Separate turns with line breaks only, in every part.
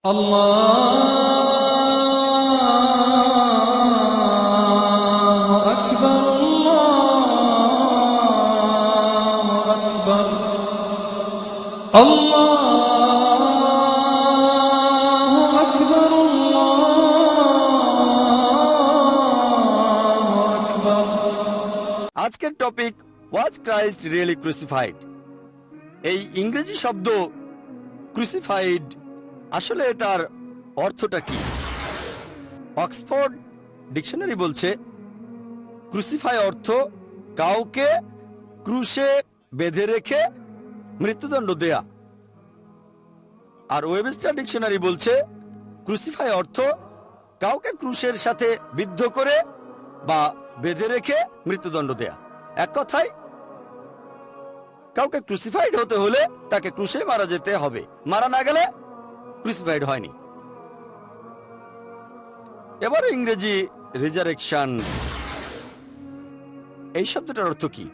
আল্লাহু আকবার, আল্লাহু আকবার, আল্লাহু আকবার, আল্লাহু আকবার।
আজকের টপিক ওয়াজ ক্রাইস্ট রিয়েলি ক্রুসিফাইড। এই ইংরেজি শব্দ ক্রুসিফাইড, আসলে এটার অর্থটা কি? অক্সফোর্ড ডিকশনারি বলছে ক্রুসিফাই অর্থ কাউকে ক্রুশে বেঁধে রেখে মৃত্যুদণ্ড দেয়া। আর ওয়েবস্টার ডিকশনারি বলছে ক্রুসিফাই অর্থ কাউকে ক্রুশের সাথে বিদ্ধ করে বা বেঁধে রেখে মৃত্যুদণ্ড দেয়া। এক কথায় কাউকে ক্রুসিফাইড হতে হলে তাকে ক্রুশে মারা যেতে হবে, মারা না গেলে ক্রুসিফাইড হয়নি। এবার ইংরেজি রিজারেকশন, এই শব্দটার অর্থ কি?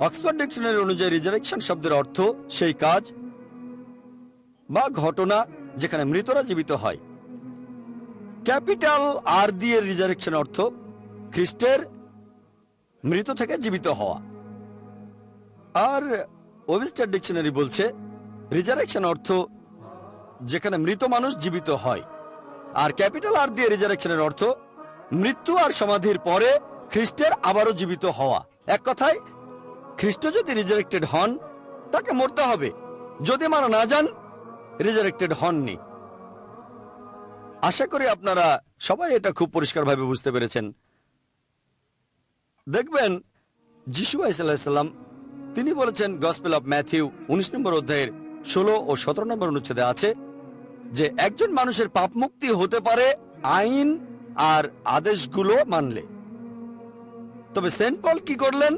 অক্সফোর্ড ডিকশনারি অনুযায়ী রিজারেকশন শব্দের অর্থ সেই কাজ বা ঘটনা যেখানে মৃতরা জীবিত হয়। ক্যাপিটাল আর দিয়ে রিজারেকশন অর্থ খ্রিস্টের মৃত থেকে জীবিত হওয়া। আর ওয়েবস্টার ডিকশনারি বলছে রিজারেকশন অর্থ যেখানে মৃত মানুষ জীবিত হয়। আর ক্যাপিটাল আর দিয়ে রিজারেকশনের অর্থ মৃত্যু আর সমাধির পরে খ্রিস্টের আবারও জীবিত হওয়া। এক কথায় খ্রিস্ট যদি রিজারেক্টেড হন তাকে মরতে হবে, যদি মারা না যান রিজারেক্টেড হননি। আশা করি আপনারা সবাই এটা খুব পরিষ্কারভাবে বুঝতে পেরেছেন। দেখবেন যিশু আলাইহিস সালাম তিনি বলেছেন গসপেল অফ ম্যাথিউ 19 নম্বর অধ্যায়ের 16 ও 17 নম্বর অনুচ্ছেদে আছে যে একজন মানুষের পাপ মুক্তি হতে পারে আইন আর আদেশগুলো মানলে। তবে সেন্ট পল কি করলেন?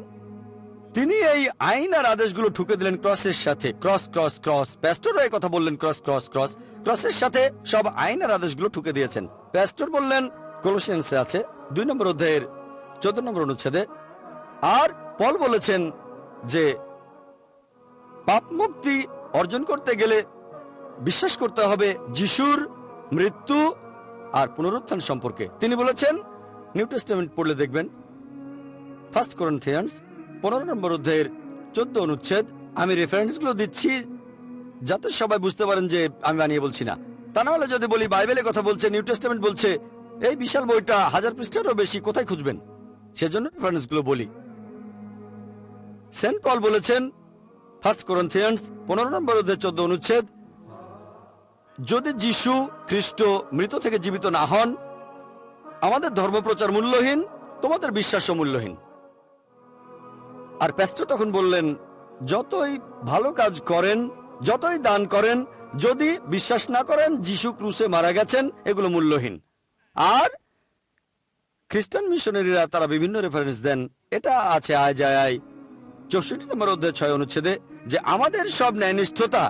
তিনি এই আইন আর আদেশগুলো ঠুকে দিলেন ক্রসের সাথে। ক্রস ক্রস ক্রস, প্যাস্টরও এই কথা বললেন, ক্রস ক্রস ক্রস, ক্রসের সাথে সব আইন আর আদেশগুলো ঠুকে দিয়েছেন। প্যাস্টর বললেন কলোসিয়ান্সে আছে 2 নম্বর অধ্যায়ের 14 নম্বর অনুচ্ছেদে। আর পল বলেছেন যে পাপ মুক্তি অর্জন করতে গেলে বিশ্বাস করতে হবে যিশুর মৃত্যু আর পুনরুত্থান সম্পর্কে। তিনি বলেছেন, নিউ টেস্টামেন্ট পড়লে দেখবেন 1 করিন্থিয়ান্স 15 নম্বর অধ্যায়ের 14 অনুচ্ছেদ। আমি রেফারেন্সগুলো দিচ্ছি যাতে সবাই বুঝতে পারেন যে আমি বানিয়ে বলছি না। তা না হলে যদি বলি বাইবেলে কথা বলছে, নিউ টেস্টামেন্ট বলছে, এই বিশাল বইটা 1000 পৃষ্ঠারও বেশি, কোথায় খুঁজবেন? সেজন্য রেফারেন্সগুলো বলি। সেন্ট পল বলেছেন 1 করিন্থিয়ান্স 15 নম্বর অধ্যায় 14 অনুচ্ছেদ, যদি যিশু খ্রিস্ট মৃত থেকে জীবিত না হন আমাদের ধর্মপ্রচার মূল্যহীন, তোমাদের বিশ্বাসও মূল্যহীন। আর প্যাস্টর তখন বললেন যতই ভালো কাজ করেন, যতই দান করেন, যদি বিশ্বাস না করেন যিশু ক্রুশে মারা গেছেন, এগুলো মূল্যহীন। আর খ্রিস্টান মিশনারিরা তারা বিভিন্ন রেফারেন্স দেন। এটা আছে আয়জায়ায় 64 নম্বর অধ্যায় 6 অনুচ্ছেদে যে আমাদের সব ন্যায়নিষ্ঠতা,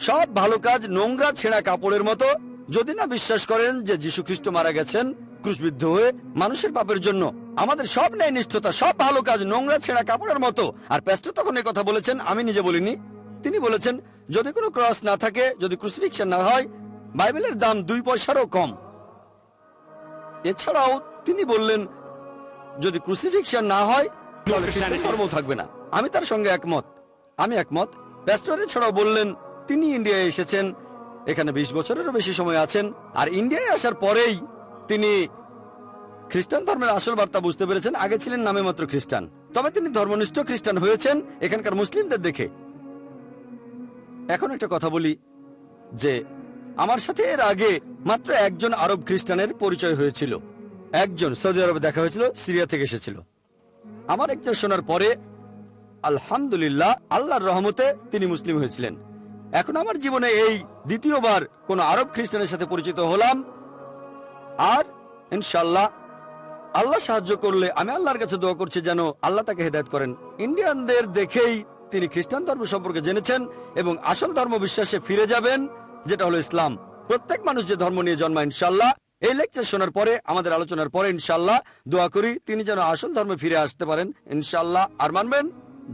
সব ভালো কাজ নোংরা ছেঁড়া কাপড়ের মতো, যদি না বিশ্বাস করেন যে যীশু খ্রিস্ট মারা গেছেন ক্রুশবিদ্ধ হয়ে মানুষের পাপের জন্য। আমাদের সব ন্যায়নিষ্ঠতা, সব ভালো কাজ নোংরা ছেঁড়া কাপড়ের মতো। আর প্যাস্টর তখন এই কথা বলেছেন, আমি নিজে বলিনি, তিনি বলেছেন যদি কোনো ক্রস না থাকে, যদি ক্রুসিফিকশন না হয়, বাইবেলের দাম 2 পয়সারও কম। এছাড়াও তিনি বললেন যদি ক্রুসিফিকশন না হয় তাহলে খ্রিস্টান ধর্ম থাকবে না। আমি তার সঙ্গে একমত, আমি একমত। প্যাস্টর এছাড়াও বললেন তিনি ইন্ডিয়ায় এসেছেন, এখানে 20 বছরেরও বেশি সময় আছেন। আর ইন্ডিয়ায় আসার পরেই তিনি খ্রিস্টান ধর্মের আসল বার্তা বুঝতে পেরেছেন। আগে ছিলেন নামে মাত্র খ্রিস্টান, তবে তিনি ধর্মনিষ্ঠ খ্রিস্টান হয়েছেন এখানকার মুসলিমদের দেখে। এখন একটা কথা বলি যে আমার সাথে এর আগে মাত্র একজন আরব খ্রিস্টানের পরিচয় হয়েছিল। একজন সৌদি আরবে দেখা হয়েছিল, সিরিয়া থেকে এসেছিল। আমার একটা শোনার পরে আলহামদুলিল্লাহ আল্লাহর রহমতে তিনি মুসলিম হয়েছিলেন। এখন আমার জীবনে এই দ্বিতীয়বার কোন আরব খ্রিস্টানের সাথে পরিচিত হলাম। আর ইনশাআল্লাহ আল্লাহ সাহায্য করলে আমি আল্লাহর কাছে দোয়া করছি যেন আল্লাহ তাকে হেদায়েত করেন। ইন্ডিয়ানদের দেখেই তিনি খ্রিস্টান ধর্ম সম্পর্কে জেনেছেন এবং আসল ধর্ম বিশ্বাসে ফিরে যাবেন, যেটা হলো ইসলাম। প্রত্যেক মানুষ যে ধর্ম নিয়ে জন্মায়, ইনশাআল্লাহ এই লেকচার শোনার পরে, আমাদের আলোচনার পরে ইনশাআল্লাহ দোয়া করি তিনি যেন আসল ধর্মে ফিরে আসতে পারেন ইনশাআল্লাহ। আর মানবেন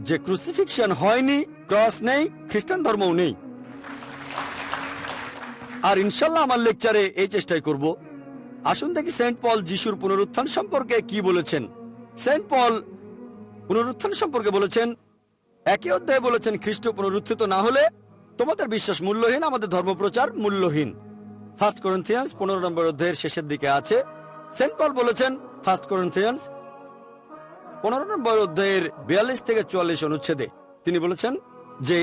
যে ক্রুসিফিকশন হয়নি, ক্রস নেই, খ্রিস্টান ধর্মও নেই। আর ইনশাল্লাহ আমার লেকচারে এই চেষ্টাই করব। আসুন দেখি সেন্ট পল যিশুর পুনরুত্থান সম্পর্কে কি বলেছেন। সেন্ট পল পুনরুত্থান সম্পর্কে বলেছেন, একই অধ্যায়ে বলেছেন, খ্রিস্ট পুনরুত্থিত না হলে তোমাদের বিশ্বাস মূল্যহীন, আমাদের ধর্মপ্রচার মূল্যহীন। 1 Corinthians 15 নম্বর অধ্যায়ের শেষের দিকে আছে। সেন্ট পল বলেছেন 1 Corinthians 15 নম্বর অধ্যায়ের 42 থেকে 44 অনুচ্ছেদে, তিনি বলেছেন যে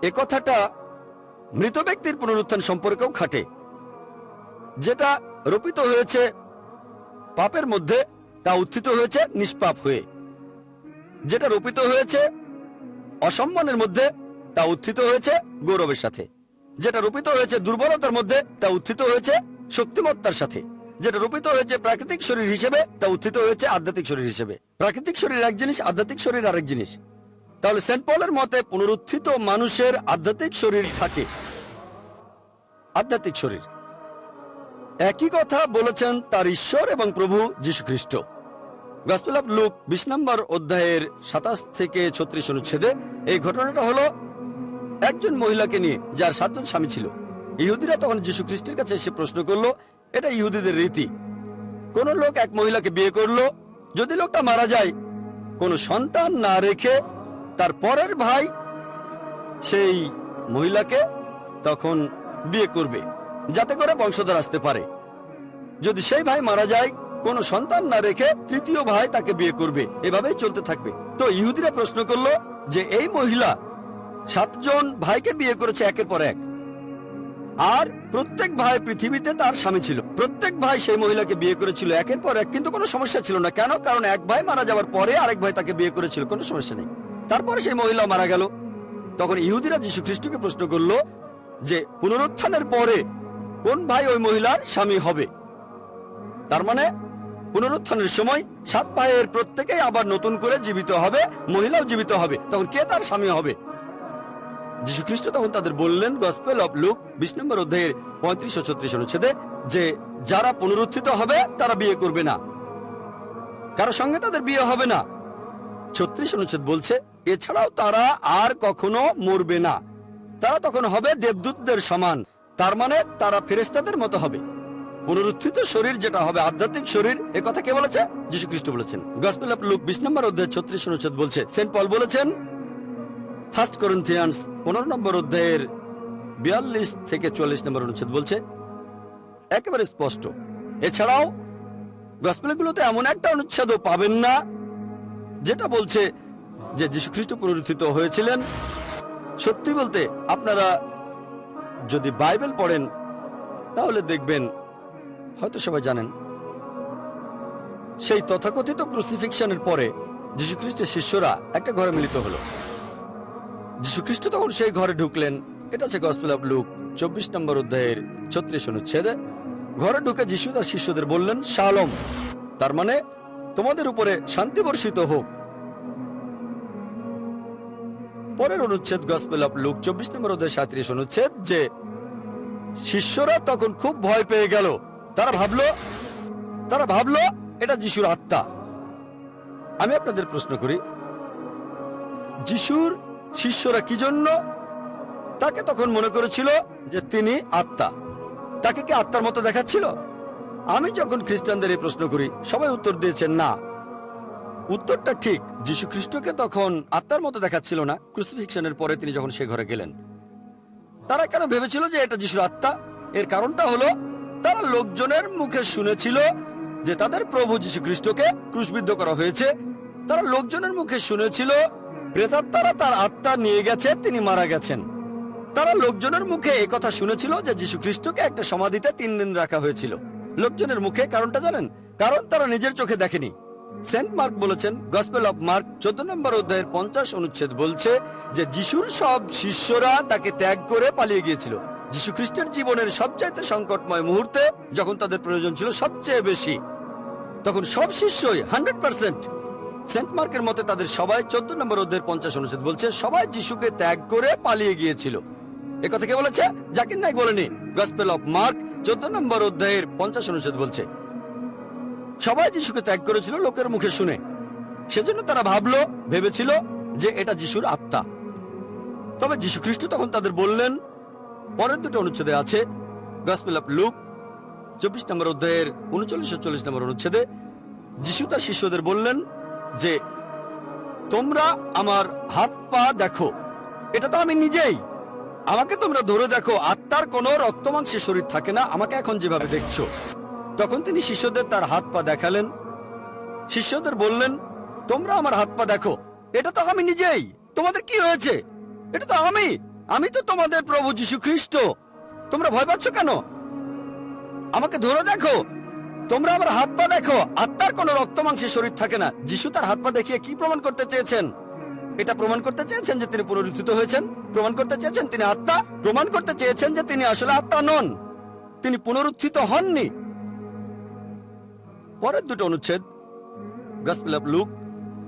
এ কথাটা মৃত ব্যক্তির পুনরুত্থান সম্পর্কেও খাটে। যেটা রোপিত হয়েছে পাপের মধ্যে তা উত্থিত হয়েছে নিষ্পাপ হয়ে, যেটা রোপিত হয়েছে অসম্মানের মধ্যে তা উত্থিত হয়েছে গৌরবের সাথে, যেটা রোপিত হয়েছে দুর্বলতার মধ্যে তা উত্থিত হয়েছে শক্তিমত্তার সাথে, যেটা রোপিত হয়েছে প্রাকৃতিক শরীর হিসেবে তা উত্থিত হয়েছে আধ্যাত্মিক শরীর হিসেবে। প্রাকৃতিক শরীর এক জিনিস, আধ্যাত্মিক শরীর আরেক জিনিস। তাহলে সেন্ট পলের মতে পুনরুত্থিত মানুষের আধ্যাত্মিক শরীর থাকে। আধ্যাত্মিক শরীর একই কথা বলেছেন তার ঈশ্বর এবং প্রভু যীশু খ্রিস্ট। গসপেল অফ লুক 20 নম্বর অধ্যায়ের 27 থেকে 36 অনুচ্ছেদে এই ঘটনাটা হলো একজন মহিলাকে নিয়ে যার 7 জন স্বামী ছিল। ইহুদিরা তখন যীশু খ্রিস্টের কাছে এসে প্রশ্ন করলো, এটা ইহুদিদের রীতি, কোন লোক এক মহিলাকে বিয়ে করলো, যদি লোকটা মারা যায় কোনো সন্তান না রেখে তার পরের ভাই সেই মহিলাকে তখন বিয়ে করবে, যাতে করে বংশধর আসতে পারে। যদি সেই ভাই মারা যায় কোনো সন্তান না রেখে তৃতীয় ভাই তাকে বিয়ে করবে, এভাবেই চলতে থাকবে। তো ইহুদিরা প্রশ্ন করলো যে এই মহিলা 7 জন ভাইকে বিয়ে করেছে একের পর এক, আর প্রত্যেক ভাই পৃথিবীতে তার স্বামী ছিল, প্রত্যেক ভাই সেই মহিলাকে বিয়ে করেছিল একের পর এক, কিন্তু কোনো সমস্যা ছিল না। কেন? কারণ এক ভাই মারা যাওয়ার পরে আরেক ভাই তাকে বিয়ে করেছিল, কোনো সমস্যা নেই। তারপরে সেই মহিলা মারা গেল। তখন ইহুদিরা যীশু খ্রিস্টকে প্রশ্ন করলো যে পুনরুত্থানের পরে কোন ভাই ওই মহিলার স্বামী হবে। তার মানে পুনরুত্থানের সময় 7 ভাইয়ের প্রত্যেকেই আবার নতুন করে জীবিত হবে, মহিলাও জীবিত হবে, তখন কে তার স্বামী হবে? যীশু খ্রিস্ট তখন তাদের বললেন গসপেল অফ লুক 20 নম্বর অধ্যায়ের 35 ও 36 অনুচ্ছেদে যে যারা পুনরুত্থিত হবে তারা বিয়ে করবে না, কারো সঙ্গে তাদের বিয়ে হবে না। 36 অনুচ্ছেদ বলছে এছাড়াও তারা আর কখনো মরবে না, তারা তখন হবে দেবদূতদের সমান, তার মানে তারা ফেরেশতাদের মতো হবে। পুনরুত্থিত শরীর যেটা হবে আধ্যাত্মিক শরীর, এ কথা কে বলেছে? যীশু খ্রিস্ট বলেছেন। গসপেল অফ লুক 20 নম্বর অধ্যায় 36 অনুচ্ছেদ বলছে, সেন্ট পল বলেছেন 1 Corinthians 15 নম্বর অধ্যায়ের 42 থেকে 44 নম্বর অনুচ্ছেদ বলছে একেবারে স্পষ্ট। এছাড়াও গসপেলগুলোতে এমন একটা অনুচ্ছেদও পাবেন না যেটা বলছে যে যীশু খ্রিস্ট পুনরুত্থিত হয়েছিলেন। সত্যি বলতে আপনারা যদি বাইবেল পড়েন তাহলে দেখবেন, হয়তো সবাই জানেন, সেই তথাকথিত ক্রুসিফিকশনের পরে যীশু খ্রিস্টের শিষ্যরা একটা ঘরে মিলিত হলো। যীশু খ্রিস্ট তখন সেই ঘরে ঢুকলেন। এটা হচ্ছে গসপেল অফ লুক 24 নম্বর অধ্যায়ের 36 অনুচ্ছেদে। ঘরে ঢুকে যীশু তার শিষ্যদের বললেন শালোম, তার মানে তোমাদের উপরে শান্তি বর্ষিত হোক। পরের অনুচ্ছেদ গসপেল অফ লুক 24 নম্বর অধ্যায় 37 অনুচ্ছেদ যে শিষ্যরা তখন খুব ভয় পেয়ে গেল। তারা ভাবলো এটা যিশুর আত্মা। আমি আপনাদের প্রশ্ন করি, যিশুর শিষ্যরা কি জন্য তাকে তখন মনে করেছিল যে তিনি আত্মা? তাকে কি আত্মার মতো দেখাচ্ছিল? আমি যখন খ্রিস্টানদের এই প্রশ্ন করি সবাই উত্তর দিয়েছেন না। উত্তরটা ঠিক, যীশু খ্রিস্টকে তখন আত্মার মতো দেখাচ্ছিল না। ক্রুসিফিকশনের পরে তিনি যখন সে ঘরে গেলেন, তারা কেন ভেবেছিল যে এটা যিশুর আত্মা? এর কারণটা হলো তারা লোকজনের মুখে শুনেছিল যে তাদের প্রভু যীশু খ্রিস্টকে ক্রুশবিদ্ধ করা হয়েছে। তারা লোকজনের মুখে শুনেছিল প্রেতাত্মারা তার আত্মা নিয়ে গেছে, তিনি মারা গেছেন। তারা লোকজনের মুখে এই কথা শুনেছিল যে যীশু খ্রিস্টকে একটা সমাধিতে 3 দিন রাখা হয়েছিল। লোকজনের মুখে। কারণটা জানেন? কারণ তারা নিজের চোখে দেখেনি। সেন্ট মার্ক বলেছেন, গসপেল অফ মার্ক 14 নম্বর অধ্যায়ের 50 অনুচ্ছেদ বলছে যে যিশুর সব শিষ্যরা তাকে ত্যাগ করে পালিয়ে গিয়েছিল। যীশু খ্রিস্টের জীবনের সবচাইতে সংকটময় মুহূর্তে, যখন তাদের প্রয়োজন ছিল সবচেয়ে বেশি, তখন সব শিষ্যই 100%, সেন্ট মার্কের মতে তাদের সবাই 14 নম্বর অধ্যায়ের 50 অনুচ্ছেদ বলছে সবাই যিশুকে ত্যাগ করে পালিয়ে গিয়েছিল। এ কথা কে বলেছে? জাকির নাইক বলেনি। গসপেল অফ মার্ক 14 নম্বর অধ্যায়ের 50 অনুচ্ছেদ বলছে সবাই যিশুকে ত্যাগ করেছিল লোকের মুখে শুনে। সেজন্য তারা ভেবেছিল যে এটা যিশুর আত্মা। তবে যীশু খ্রিস্ট তখন তাদের বললেন, পরের 2 অনুচ্ছেদে আছে গসপেল অফ লুক 24 নম্বর অধ্যায়ের 39 ও 40 নম্বর অনুচ্ছেদে যিশু তার শিষ্যদের বললেন যে তোমরা আমার হাত পা দেখো, এটা তো আমি নিজেই। আমাকে তোমরা ধরে দেখো, আত্মার কোনো রক্তমাংসের শরীর থাকে না, আমাকে এখন যেভাবে দেখছো। তখন তিনি শিষ্যদের তার হাত পা দেখালেন। শিষ্যদের বললেন তোমরা আমার হাত পা দেখো, এটা তো আমি নিজেই। তোমাদের কি হয়েছে? এটা তো আমি তো তোমাদের প্রভু যীশু খ্রিস্ট। তোমরা ভয় পাচ্ছ কেন? আমাকে ধরে দেখো, তোমরা আমার হাত পা দেখো, আত্মার কোনো রক্তমাংসের শরীর থাকে না। যিশু তার হাত পা দেখিয়ে কি প্রমাণ করতে চেয়েছেন? এটা প্রমাণ করতে চেয়েছেন যে তিনি পুনরুত্থিত হয়েছেন, প্রমাণ করতে চেয়েছেন তিনি আত্মা, প্রমাণ করতে চেয়েছেন যে তিনি আসলে আত্মা নন, তিনি পুনরুত্থিত হননি। পরের দুটো অনুচ্ছেদ গসপেল অফ লুক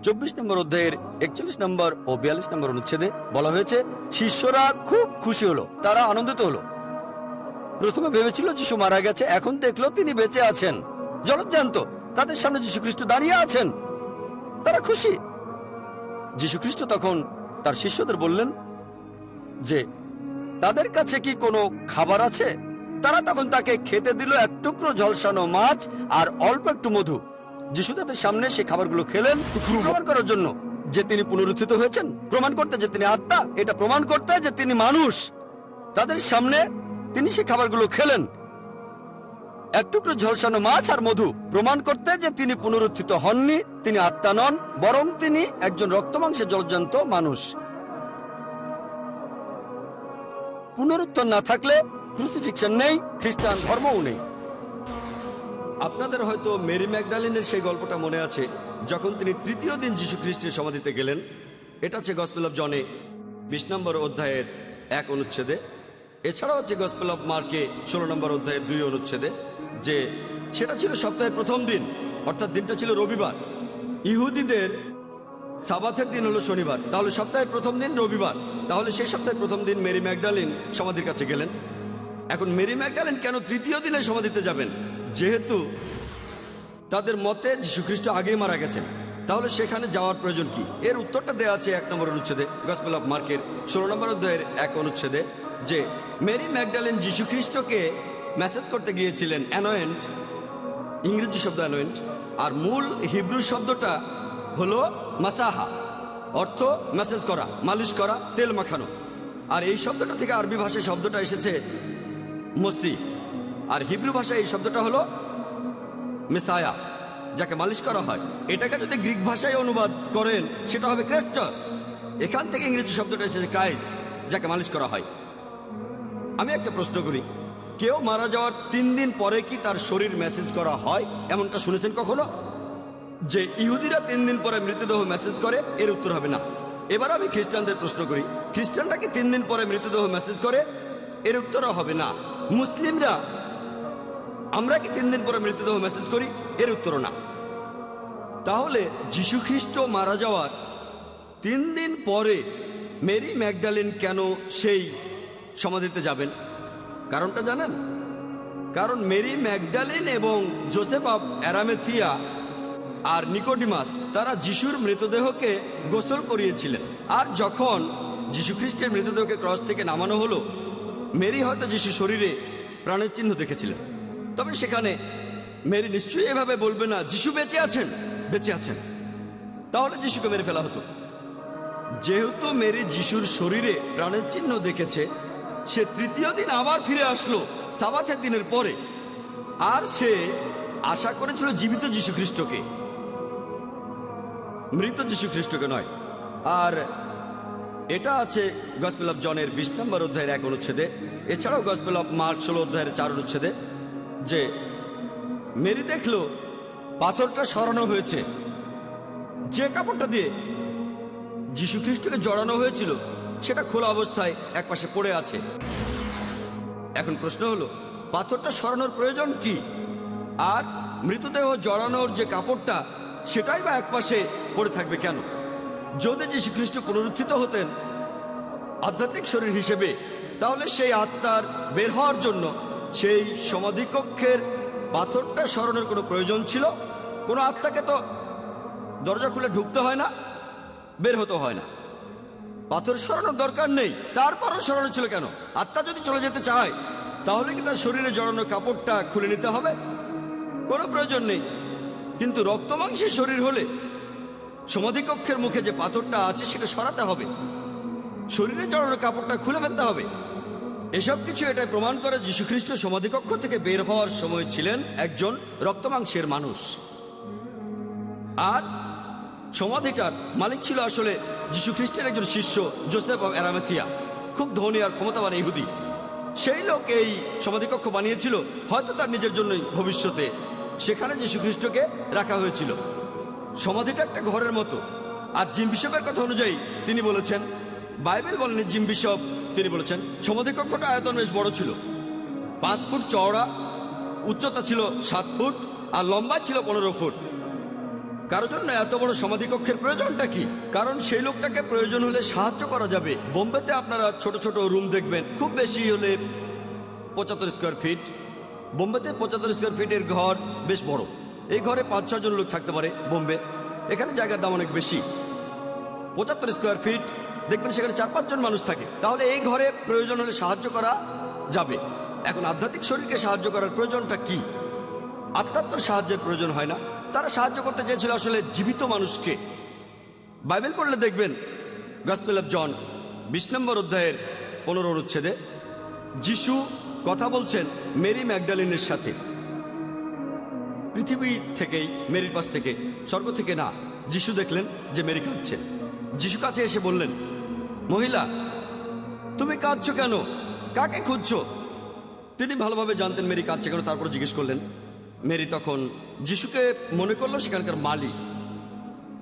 24 নম্বর অধ্যায়ের 41 নম্বর ও 42 নম্বর অনুচ্ছেদে বলা হয়েছে শিষ্যরা খুব খুশি হলো, তারা আনন্দিত হলো। প্রথমে ভেবেছিল যিশু মারা গেছে, এখন দেখলো তিনি বেঁচে আছেন, জলজ্জান্ত। তাদের সামনে যীশু খ্রিস্ট দাঁড়িয়ে আছেন, তারা খুশি। যীশু খ্রিস্ট তখন তার শিষ্যদের বললেন যে তাদের কাছে কি কোনো খাবার আছে? তারা তখন তাকে খেতে দিল এক টুকরো ঝলসানো মাছ আর অল্প একটু মধু। যিশু তাদের সামনে সেই খাবারগুলো খেলেন প্রমাণ করার জন্য যে তিনি পুনরুত্থিত হয়েছেন, প্রমাণ করতে যে তিনি আত্মা, এটা প্রমাণ করতে যে তিনি মানুষ। তাদের সামনে তিনি সেই খাবারগুলো খেলেন, এক টুকরো ঝলসানো মাছ আর মধু, প্রমাণ করতে যে তিনি পুনরুত্থিত হননি, তিনি আত্মা নন, বরং তিনি একজন রক্তমাংসে জলজান্ত মানুষ। পুনরুত্থান না থাকলে ক্রুসিফিকশন নেই, খ্রিস্টান ধর্মও নেই। আপনাদের হয়তো মেরি ম্যাগডালিনের সেই গল্পটা মনে আছে, যখন তিনি তৃতীয় দিন যীশু খ্রিস্টের সমাধিতে গেলেন। এটা হচ্ছে গসপেল অফ জনে 20 নম্বর অধ্যায়ের 1 অনুচ্ছেদে। এছাড়াও হচ্ছে গসপেল অফ মার্কে 16 নম্বর অধ্যায়ের 2 অনুচ্ছেদে, যে সেটা ছিল সপ্তাহের প্রথম দিন, অর্থাৎ দিনটা ছিল রবিবার। ইহুদিদের সাবাথের দিন হলো শনিবার, তাহলে সপ্তাহের প্রথম দিন রবিবার। তাহলে সেই সপ্তাহের প্রথম দিন মেরি ম্যাগডালিন সমাধির কাছে গেলেন। এখন মেরি ম্যাগডালিন কেন তৃতীয় দিনে সমাধিতে যাবেন? যেহেতু তাদের মতে যীশুখ্রিস্ট আগেই মারা গেছেন, তাহলে সেখানে যাওয়ার প্রয়োজন কি? এর উত্তরটা দেওয়া আছে 1 নম্বর অনুচ্ছেদে, গসপেল অফ মার্কের 16 নম্বর অধ্যায়ের 1 অনুচ্ছেদে, যে মেরি ম্যাগডালিন যীশুখ্রিস্টকে মেসেজ করতে গিয়েছিলেন। অ্যানোয়েন্ট, ইংরেজি শব্দ অ্যানোয়েন্ট, আর মূল হিব্রু শব্দটা হলো মাসাহা, অর্থ মেসেজ করা, মালিশ করা, তেল মাখানো। আর এই শব্দটা থেকে আরবি ভাষায় শব্দটা এসেছে মসি, আর হিব্রু ভাষায় এই শব্দটা হলো মেসায়া, যাকে মালিশ করা হয়। এটাকে যদি গ্রিক ভাষায় অনুবাদ করেন সেটা হবে ক্রাইস্টস। এখান থেকে ইংরেজি শব্দটা এসেছে ক্রাইস্ট, যাকে মালিশ করা হয়। আমি একটা প্রশ্ন করি, কেউ মারা যাওয়ার 3 দিন পরে কি তার শরীর মেসেজ করা হয়? এমনটা শুনেছেন কখনো? যে ইহুদিরা 3 দিন পরে মৃতদেহ মেসেজ করে? এর উত্তর হবে না। এবার আমি খ্রিস্টানদের প্রশ্ন করি, খ্রিস্টানরা কি 3 দিন পরে মৃতদেহ মেসেজ করে? এর উত্তরও হবে না। মুসলিমরা, আমরা কি 3 দিন পরে মৃতদেহ মেসেজ করি? এর উত্তরও না। তাহলে যীশু খ্রিস্ট মারা যাওয়ার 3 দিন পরে মেরি ম্যাগডালিন কেন সেই সমাধিতে যাবেন? কারণটা জানেন? কারণ মেরি ম্যাগডালিন এবং জোসেফ অফ অ্যারামেথিয়া আর নিকোডিমাস তারা যিশুর মৃতদেহকে গোসল করিয়েছিলেন। আর যখন যীশু খ্রিস্টের মৃতদেহকে ক্রস থেকে নামানো হলো, মেরি হয়তো যিশু শরীরে প্রাণের চিহ্ন দেখেছিলেন। তবে সেখানে মেরি নিশ্চয়ই এভাবে বলবে না যিশু বেঁচে আছেন, বেঁচে আছেন, তাহলে যিশুকে মেরে ফেলা হতো। যেহেতু মেরি যিশুর শরীরে প্রাণের চিহ্ন দেখেছে, সে তৃতীয় দিন আবার ফিরে আসলো সাবাথের দিনের পরে, আর সে আশা করেছিল জীবিত যীশু খ্রিস্টকে, মৃত যীশু খ্রিস্টকে নয়। আর এটা আছে গসপেল অফ জনের 20 নম্বর অধ্যায়ের 1 অনুচ্ছেদে। এছাড়াও গসপেল অফ মার্ক 16 অধ্যায়ের 4 অনুচ্ছেদে, যে মেরি দেখলো পাথরটা সরানো হয়েছে। যে কাপড়টা দিয়ে যীশু খ্রিস্টকে জড়ানো হয়েছিল সেটা খোলা অবস্থায় একপাশে পড়ে আছে। এখন প্রশ্ন হলো, পাথরটা সরানোর প্রয়োজন কি? আর মৃতদেহ জড়ানোর যে কাপড়টা সেটাই বা একপাশে পড়ে থাকবে কেন? যদি যীশু খ্রিস্ট পুনরুত্থিত হতেন আধ্যাত্মিক শরীর হিসেবে, তাহলে সেই আত্মার বের হওয়ার জন্য সেই সমাধিকক্ষের পাথরটা সরানোর কোনো প্রয়োজন ছিল? কোনো আত্মাকে তো দরজা খুলে ঢুকতে হয় না, বের হতে হয় না, পাথর সরানোর দরকার নেই। তারপরও সরানো ছিল কেন? আত্মা যদি চলে যেতে চায় তাহলে কি তার শরীরে জড়ানো কাপড়টা খুলে নিতে হবে? কোনো প্রয়োজন নেই। কিন্তু রক্ত মাংসের শরীর হলে সমাধিকক্ষের মুখে যে পাথরটা আছে সেটা সরাতে হবে, শরীরে জড়ানো কাপড়টা খুলে ফেলতে হবে। এসব কিছু এটাই প্রমাণ করে যীশুখ্রিস্ট সমাধিকক্ষ থেকে বের হওয়ার সময় ছিলেন একজন রক্তমাংসের মানুষ। আর সমাধিটার মালিক ছিল আসলে যীশুখ্রিস্টের একজন শিষ্য, জোসেফ অব অ্যারামাথিয়া, খুব ধনী আর ক্ষমতাবান ইহুদি। সেই লোক এই সমাধিকক্ষ বানিয়েছিল হয়তো তার নিজের জন্যই। ভবিষ্যতে সেখানে যীশুখ্রিস্টকে রাখা হয়েছিল। সমাধিটা একটা ঘরের মতো। আর জিম বিশপের কথা অনুযায়ী তিনি বলেছেন, বাইবেল বলেনি জিম বিশপ, তিনি বলেছেন সমাধিকক্ষটা আয়তন বেশ বড় ছিল, 5 ফুট চওড়া, উচ্চতা ছিল 7 ফুট আর লম্বা ছিল 15 ফুট। কারোর জন্য এত বড় সমাধিকক্ষের প্রয়োজনটা কি? কারণ সেই লোকটাকে প্রয়োজন হলে সাহায্য করা যাবে। বোম্বেতে আপনারা ছোট ছোট রুম দেখবেন, খুব বেশি হলে 75 স্কোয়ার ফিট। বোম্বেতে 75 স্কোয়ার ফিটের ঘর বেশ বড়। এই ঘরে 5-6 জন লোক থাকতে পারে বোম্বে। এখানে জায়গার দাম অনেক বেশি। 75 স্কোয়ার ফিট দেখবেন সেখানে 4-5 জন মানুষ থাকে। তাহলে এই ঘরে প্রয়োজন হলে সাহায্য করা যাবে। এখন আধ্যাত্মিক শরীরকে সাহায্য করার প্রয়োজনটা কি? আত্মার তো সাহায্যের প্রয়োজন হয় না। তারা সাহায্য করতে চেয়েছিল আসলে জীবিত মানুষকে। বাইবেল পড়লে দেখবেন গসপেল অফ জন 20 নম্বর অধ্যায়ের 15 অনুচ্ছেদে যিশু কথা বলছেন মেরি ম্যাগডালিনের সাথে। পৃথিবী থেকেই, মেরির পাশ থেকে, স্বর্গ থেকে না। যিশু দেখলেন যে মেরি কাঁদছেন। যিশু কাছে এসে বললেন, মহিলা, তুমি কাঁদছো কেন? কাকে খুঁজছো? তিনি ভালোভাবে জানতেন মেরি কাঁদছে কেন, তারপর জিজ্ঞেস করলেন। মেরি তখন যিশুকে মনে করলো সেখানকার মালিক,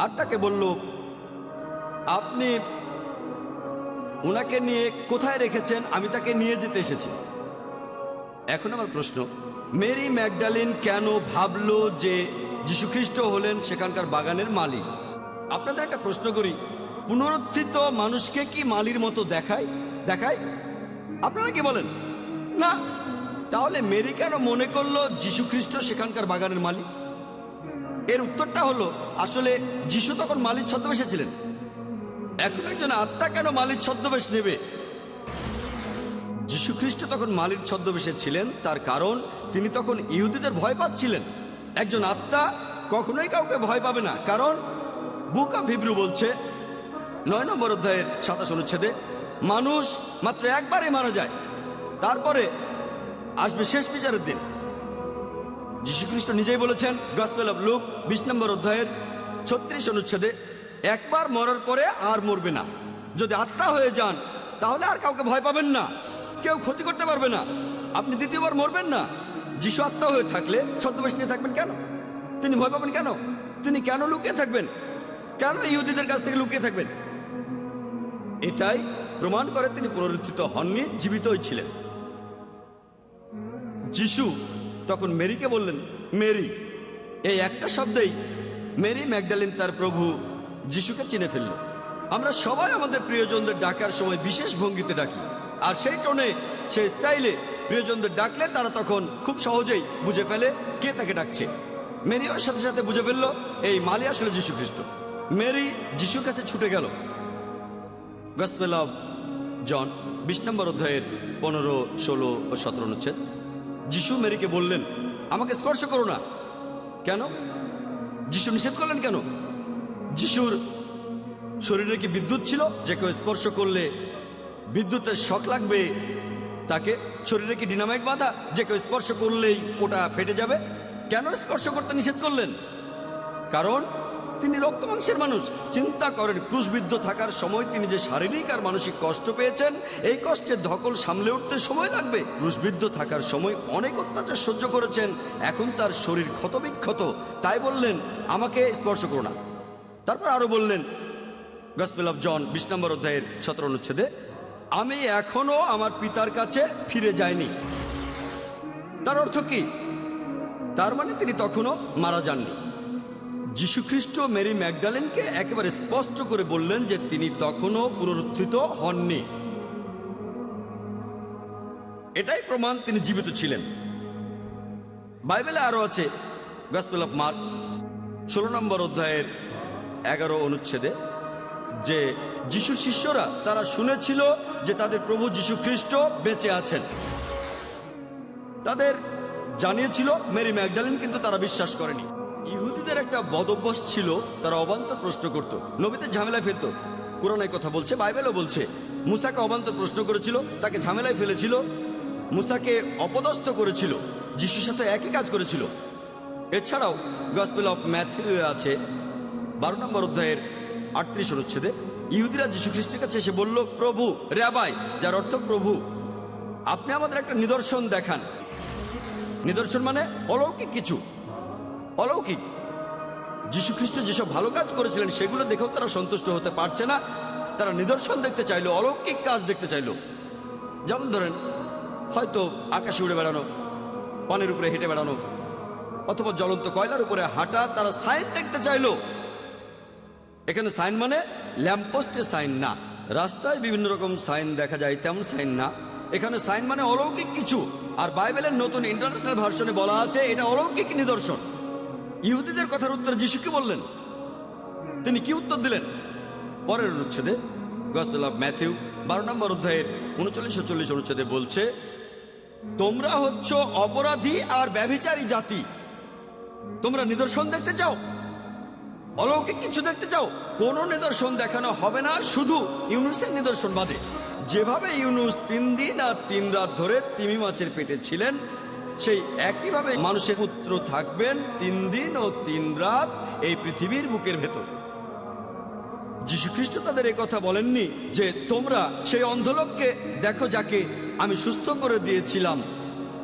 আর তাকে বলল, আপনি ওনাকে নিয়ে কোথায় রেখেছেন? আমি তাকে নিয়ে যেতে এসেছি। এখন আমার প্রশ্ন, মেরি ম্যাগডালিন কেন ভাবলো যে যীশুখ্রিস্ট হলেন সেখানকার বাগানের মালিক? আপনাদের একটা প্রশ্ন করি, পুনরুত্থিত মানুষকে কি মালির মতো দেখায়? আপনারা কি বলেন? না। তাহলে মেরি কেন মনে করলো যীশুখ্রিস্ট সেখানকার বাগানের মালিক? এর উত্তরটা হলো, আসলে যিশু তখন মালির ছদ্মবেশে ছিলেন। এখন একজন আত্মা কেন মালির ছদ্মবেশ নেবে? যীশুখ্রিস্ট তখন মালির ছদ্মবেশে ছিলেন, তার কারণ তিনি তখন ইহুদিদের ভয় পাচ্ছিলেন। একজন আত্মা কখনোই কাউকে ভয় পাবে না, কারণ বুক অফ হিব্রু বলছে 9 নম্বর অধ্যায়ের 27 অনুচ্ছেদে মানুষ মাত্র একবারই মারা যায়, তারপরে আসবে শেষ বিচারের দিন। যীশুখ্রিস্ট নিজেই বলেছেন গসপেল অফ লুক 20 নম্বর অধ্যায়ের 36 অনুচ্ছেদে, একবার মরার পরে আর মরবে না। যদি আত্মা হয়ে যান তাহলে আর কাউকে ভয় পাবেন না, কেউ ক্ষতি করতে পারবে না, আপনি দ্বিতীয়বার মরবেন না। যিশু আত্মা হয়ে থাকলে ছদ্মবেশ নিয়ে থাকবেন কেন? তিনি ভয় পাবেন কেন? তিনি কেন লুকিয়ে থাকবেন? কেন ইহুদিদের কাছ থেকে লুকিয়ে থাকবেন? এটাই প্রমাণ করে তিনি পুনরুত্থিত হননি, জীবিতই ছিলেন। যিশু তখন মেরিকে বললেন, মেরি। এই একটা শব্দেই মেরি ম্যাগডালিন তার প্রভু যিশুকে চিনে ফেলল। আমরা সবাই আমাদের প্রিয়জনদের ডাকার সময় বিশেষ ভঙ্গিতে ডাকি, আর সেই টোনে, সেই স্টাইলে প্রিয়জনদের ডাকলে তারা তখন খুব সহজেই বুঝে ফেলে কে তাকে ডাকছে। মেরিও সাথে সাথে বুঝে ফেলল এই মালি আসলে যীশুখ্রিস্ট। মেরি যিশুর কাছে ছুটে গেল। গসপেল অফ জন 20 নম্বর অধ্যায়ের 15, 16 ও 17 অনুচ্ছেদ। যিশু মেরিকে বললেন, আমাকে স্পর্শ করো না। কেন? যিশু নিষেধ করলেন কেন? যিশুর শরীরে কি বিদ্যুৎ ছিল যে কেউ স্পর্শ করলে বিদ্যুতের শক লাগবে তাকে? শরীরে কি ডিনামাইট বাঁধা যে কেউ স্পর্শ করলেই ওটা ফেটে যাবে? কেন স্পর্শ করতে নিষেধ করলেন? কারণ তিনি রক্ত মাংসের মানুষ। চিন্তা করেন, ক্রুশবিদ্ধ থাকার সময় তিনি যে শারীরিক আর মানসিক কষ্ট পেয়েছেন, এই কষ্টের ধকল সামলে উঠতে সময় লাগবে। ক্রুশবিদ্ধ থাকার সময় অনেক অত্যাচার সহ্য করেছেন, এখন তার শরীর ক্ষতবিক্ষত, তাই বললেন আমাকে স্পর্শ করো না। তারপর আরো বললেন গসপেল অফ জন 20 নম্বর অধ্যায়ের 17 অনুচ্ছেদে, আমি এখনো আমার পিতার কাছে ফিরে যাইনি। তার অর্থ কি? তার মানে তিনি তখনও মারা যাননি। যীশুখ্রিস্ট মেরি ম্যাগডালেনকে একেবারে স্পষ্ট করে বললেন যে তিনি তখনও পুনরুত্থিত হননি। এটাই প্রমাণ তিনি জীবিত ছিলেন। বাইবেলে আরো আছে গসপেল অফ মার্ক 16 নম্বর অধ্যায়ের 11 অনুচ্ছেদে যে যিশুর শিষ্যরা তারা শুনেছিল যে তাদের প্রভু যীশুখ্রিস্ট বেঁচে আছেন। তাদের জানিয়েছিল মেরি ম্যাগডালিন, কিন্তু তারা বিশ্বাস করেনি। ইহুদিদের একটা বদ অভ্যাস ছিল, তারা অবান্তর প্রশ্ন করত, নবীদের ঝামেলায় ফেলতো। কোরআনের কথা বলছে, বাইবেলও বলছে মুসাকে অবান্তর প্রশ্ন করেছিল, তাকে ঝামেলায় ফেলেছিল, মুসাকে অপদস্থ করেছিল, যিশুর সাথে একই কাজ করেছিল। এছাড়াও গসপেল অফ ম্যাথিউ আছে 12 নম্বর অধ্যায়ের 38 অনুচ্ছেদে ইহুদিরা যীশু খ্রিস্টের কাছে এসে বলল, প্রভু, রাবাই, যার অর্থ প্রভু, আপনি আমাদের একটা নিদর্শন দেখান। নিদর্শন মানে অলৌকিক কিছু, অলৌকিক। যীশু খ্রিস্ট যেসব ভালো কাজ করেছিলেন সেগুলো দেখেও তারা সন্তুষ্ট হতে পারছে না, তারা নিদর্শন দেখতে চাইলো, অলৌকিক কাজ দেখতে চাইলো। যেমন ধরেন, হয়তো আকাশে উড়ে বেড়ানো, পানির উপরে হেঁটে বেড়ানো, অথবা জ্বলন্ত কয়লার উপরে হাঁটা, তারা সাইন দেখতে চাইলো। এখানে সাইন মানে ল্যাম্পপোস্টের সাইন না, রাস্তায় বিভিন্ন রকম সাইন দেখা যায় তেমন সাইন না। এখানে সাইন মানে অলৌকিক কিছু। আর বাইবেলের নতুন ইন্টারন্যাশনাল ভার্সনে বলা আছে এটা অলৌকিক নিদর্শন। ইহুদিদের কথার উত্তরে যিশু কি বললেন? তিনি কি উত্তর দিলেন? পরের অনুচ্ছেদে গসপেল অফ ম্যাথিউ 12 নম্বর অধ্যায়ের 39-40 অনুচ্ছেদে বলছে, তোমরা হচ্ছ অপরাধী আর ব্যভিচারী জাতি, তোমরা নিদর্শন দেখতে চাও, অলৌকিক কিছু দেখতে চাও, কোনো নিদর্শন দেখানো হবে না, শুধু ইউনুসের নিদর্শন বাদে। যেভাবে ইউনুস 3 দিন আর 3 রাত ধরে তিমি মাছের পেটে ছিলেন, সেই একইভাবে মানুষের পুত্র থাকবেন 3 দিন ও 3 রাত এই পৃথিবীর বুকের ভেতর। যীশু খ্রিস্ট তাদের এই কথা বলেননি যে তোমরা সেই অন্ধলোককে দেখো যাকে আমি সুস্থ করে দিয়েছিলাম,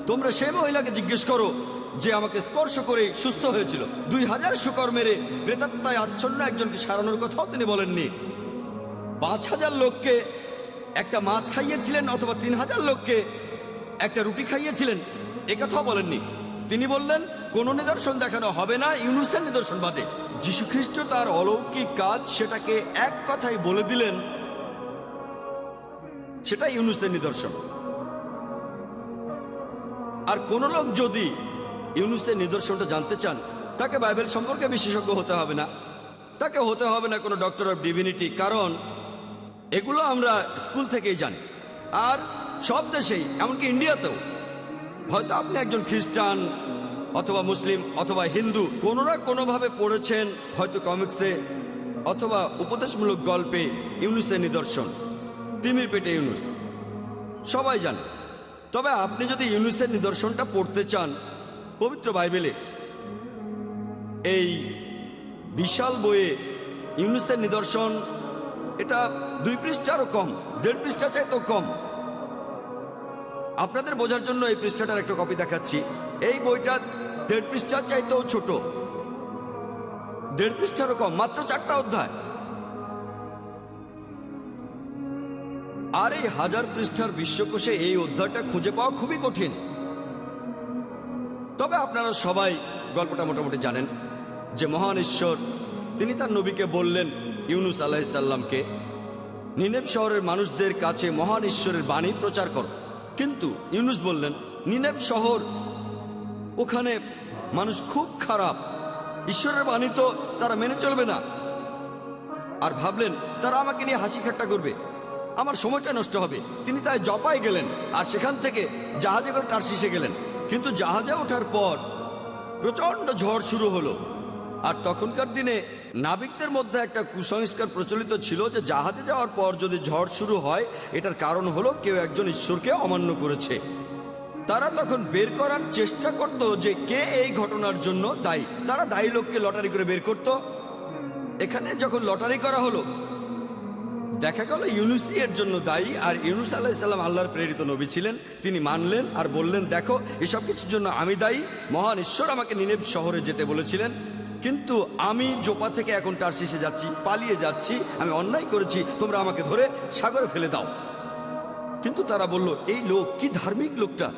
তোমরা সেই মহিলাকে জিজ্ঞেস করো যে আমাকে স্পর্শ করে সুস্থ হয়েছিল। 2000 শুকর মেরে প্রেতাত্মায় আচ্ছন্ন একজনকে সারানোর কথাও তিনি বলেননি। 5000 লোককে একটা মাছ খাইয়েছিলেন, অথবা 3000 লোককে একটা রুটি খাইয়েছিলেন, এ কথাও বলেননি। তিনি বললেন কোনো নিদর্শন দেখানো হবে না ইউনুসের নিদর্শন বাদে। যীশু খ্রিস্ট তার অলৌকিক কাজ সেটাকে এক কথায় বলে দিলেন, সেটা ইউনুসের নিদর্শন। আর কোন লোক যদি ইউনুসের নিদর্শনটা জানতে চান, তাকে বাইবেল সম্পর্কে বিশেষজ্ঞ হতে হবে না, তাকে হতে হবে না কোনো ডক্টর অফ ডিভিনিটি, কারণ এগুলো আমরা স্কুল থেকেই জানি। আর সব দেশেই, এমনকি ইন্ডিয়াতেও, হয়তো আপনি একজন খ্রিস্টান অথবা মুসলিম অথবা হিন্দু, কোনো না কোনোভাবে পড়েছেন, হয়তো কমিক্সে অথবা উপদেশমূলক গল্পে ইউনুসের নিদর্শন, তিমির পেটে ইউনুস, সবাই জানে। তবে আপনি যদি ইউনুসের নিদর্শনটা পড়তে চান, পবিত্র বাইবেলে এই বিশাল বইয়ে ইউনুসের নিদর্শন, এটা 2 পৃষ্ঠারও কম, 1.5 পৃষ্ঠা চাইতেও কম। আপনাদের বোঝার জন্য এই পৃষ্ঠাটার একটা কপি দেখাচ্ছি। এই বইটা 1.5 পৃষ্ঠা চাইতেও ছোট, 1.5 পৃষ্ঠারও কম, মাত্র 4টা অধ্যায়। আর এই 1000 পৃষ্ঠার বিশ্বকোষে এই অধ্যায়টা খুঁজে পাওয়া খুবই কঠিন। তবে আপনারা সবাই গল্পটা মোটামুটি জানেন যে মহান ঈশ্বর তিনি তার নবীকে বললেন, ইউনুস আলাইহিস সালামকে, নিনেভ শহরের মানুষদের কাছে মহান ঈশ্বরের বাণী প্রচার করো। কিন্তু ইউনুস বললেন, নিনেভ শহর, ওখানে মানুষ খুব খারাপ, ঈশ্বরের বাণী তো তারা মেনে চলবে না। আর ভাবলেন তারা আমাকে নিয়ে হাসি ঠাট্টা করবে, আমার সময়টা নষ্ট হবে। তিনি তাই জপায় গেলেন, আর সেখান থেকে জাহাজে করে টারশিসে গেলেন। কিন্তু জাহাজে ওঠার পর প্রচণ্ড ঝড় শুরু হলো। আর তখনকার দিনে নাবিকদের মধ্যে একটা কুসংস্কার প্রচলিত ছিল যে জাহাজে যাওয়ার পর যদি ঝড় শুরু হয়, এটার কারণ হলো কেউ একজন ঈশ্বরকে অমান্য করেছে। তারা তখন বের করার চেষ্টা করত যে কে এই ঘটনার জন্য দায়ী। তারা দায়ী লোককে লটারি করে বের করত। এখানে যখন লটারি করা হলো, দেখা গেল ইউনুসই এর জন্য দায়ী। আর ইউনুস আলাইহিস সালাম আল্লাহর প্রেরিত নবী ছিলেন। তিনি মানলেন আর বললেন, দেখো, এসব কিছুর জন্য আমি দায়ী। মহান ঈশ্বর আমাকে নিনেভ শহরে যেতে বলেছিলেন, কিন্তু আমি জোপা থেকে এখন টারশিসে যাচ্ছি, পালিয়ে যাচ্ছি, আমি অন্যায় করেছি, তোমরা আমাকে ধরে সাগরে ফেলে দাও। কিন্তু তারা বলল, এই লোক কি ধার্মিক লোকটা,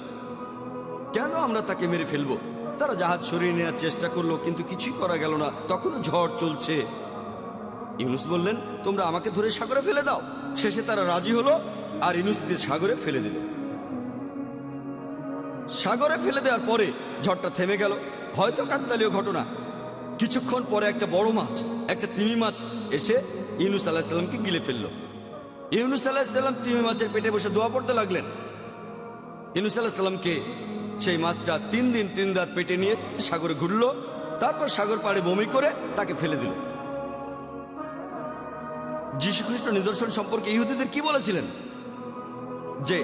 কেন আমরা তাকে মেরে ফেলবো? তারা জাহাজ সরিয়ে নেওয়ার চেষ্টা করলো, কিন্তু কিছুই করা গেল না, তখনও ঝড় চলছে। ইউনুস বললেন, তোমরা আমাকে ধরে সাগরে ফেলে দাও। শেষে তারা রাজি হলো আর ইউনুসকে সাগরে ফেলে দিল। সাগরে ফেলে দেওয়ার পরে ঝড়টা থেমে গেল। হয়তো কাকতালীয় ঘটনা। কিছুক্ষণ পরে একটা বড় মাছ, একটা তিমি মাছ এসে ইউনুস আলাইহিস সালামকে গিলে ফেললো। ইউনুস আলাইহিস সালাম তিমি মাছের পেটে বসে দোয়া পড়তে লাগলেন। ইউনুস আলাইহিস সালামকে সেই মাছটা 3 দিন 3 রাত পেটে নিয়ে সাগরে ঘুরলো, তারপর সাগর পাড়ে বমি করে তাকে ফেলে দিল। যীশু খ্রিস্ট নিদর্শন সম্পর্কে ইহুদিদের কি বলেছিলেন? যে